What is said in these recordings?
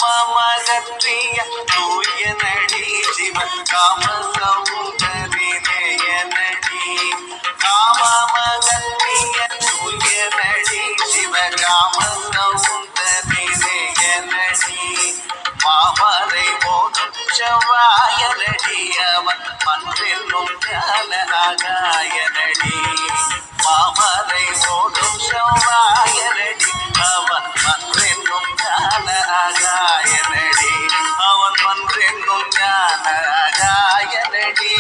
காமமகற்றிய தூய நடி சிவன் காம சௌந்தரிய நடி காமமகற்றிய தூய நடி சிவகாம சௌந்தரிய நடி மாமரை போதும் செவ்வாய நடி அவன் மன்றென்னும் ஞான ஆகாய நடி மாமரை போதும் செவ்வாய நடி அவன் மன்றென்னும் ஞான ஆகாய நடி அவன் மன்றென்னும் ஞான ஆகாய நடி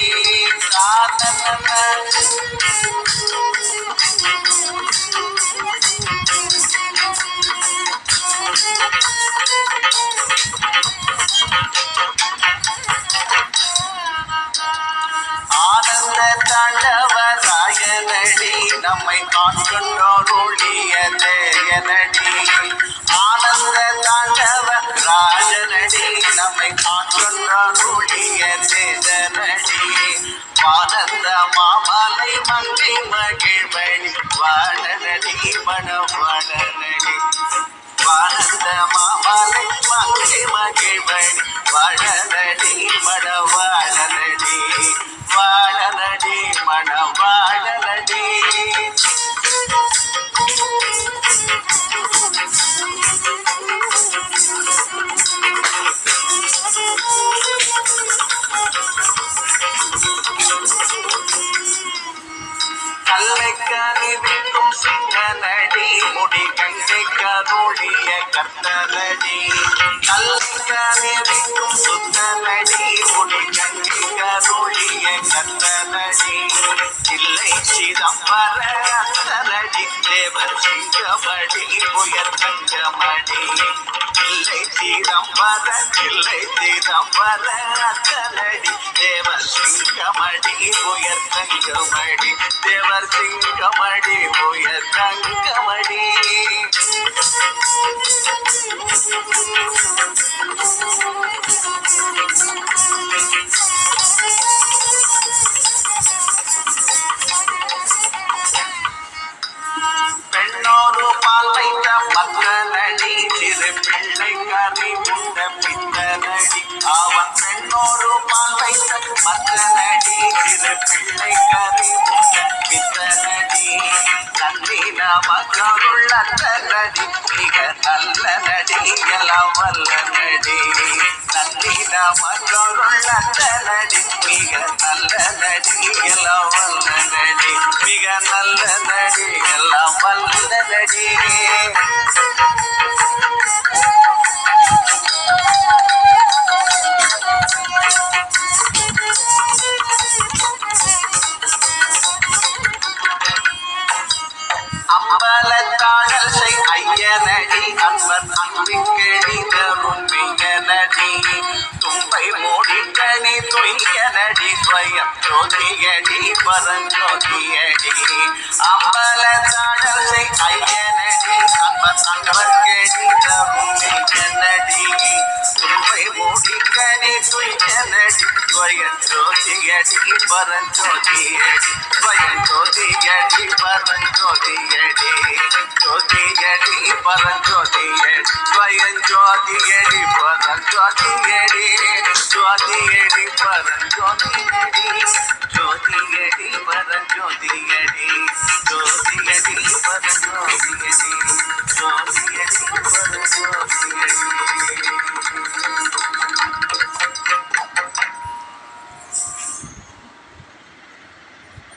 ஆனந்த தாண்டவராய நடி நம்மை ஆட்கொண்டோர் ஒளிய தேயனடி ஆனந்த தாண்டவ ராஜனடி நம்மை ஆட்கொண்டோர் ஒளிய தேதனடி ஆனந்த மாமலை மங்கை மகிழ்வழி வாழனடி மணவாழனடி ஆனந்த மாமலை மங்கை மகிழ்வழி வாழனடி மணவாழனடி வாழனடி மணவாழனடி கல்லை கருவிக்கும் சிங்கனடி முடி கங்கை கருளிய கர்த்தனடி கல்லை கருவிக்கும் சுத்தனடி முடி கங்கை கருளிய கர்த்தனடி இல்லை சிதம்பர அத்தனடி தேவர் சிங்கமடி உயர் தங்கமடி இல்லை சிதம்பர அத்தனடி தேவர் சிங்கமடி உயர் தங்கமடி தேவர் சிங்கமடி உயர் தங்கமடி பெண்ணோரு பால் வைத்த பத்தனடி சிறு பிள்ளை கறி உண்ட பித்தனடி அவன் பெண்ணோரு பால் வைத்த பத்தனடி சிறு பிள்ளை கறி உண்ட பித்தனடி நன்றி நமக்கருள் அத்தனடி மிக நல்ல நடி எல்லாம் வல்ல நடி நன்றி நமக்கருள் அத்தனடி மிக நல்ல நடி எல்லாம் வல்ல நடி மிக நல்ல நடி எல்லாம் வல்ல நடி அம்பலத்தாடல் செய் ஐயனடி அன்பன் அன்பிக்கெடி தரும் மிகனடி தும்பை மூடிக்கணி துய்யனடி ஸ்வயம் ஜோதியடி பரஞ்சோதியடி அம்பலத்தாடல் செய் ஐயனடி அன்பன் அன்பர்கெடி தரும் மிகனடி தும்பை மூடிக்கணி துய்யனடி ஸ்வயம் ஜோதியடி பரஞ்சோதியடி ஸ்வயம் ஜோதியடி பரஞ்சோதியடி ஜோதியடி பரஞ்சோதியடி ஸ்வயம் ஜோதியடி பரஞ்சோதியடி ஜோதியடி பரஞ்சோதியடி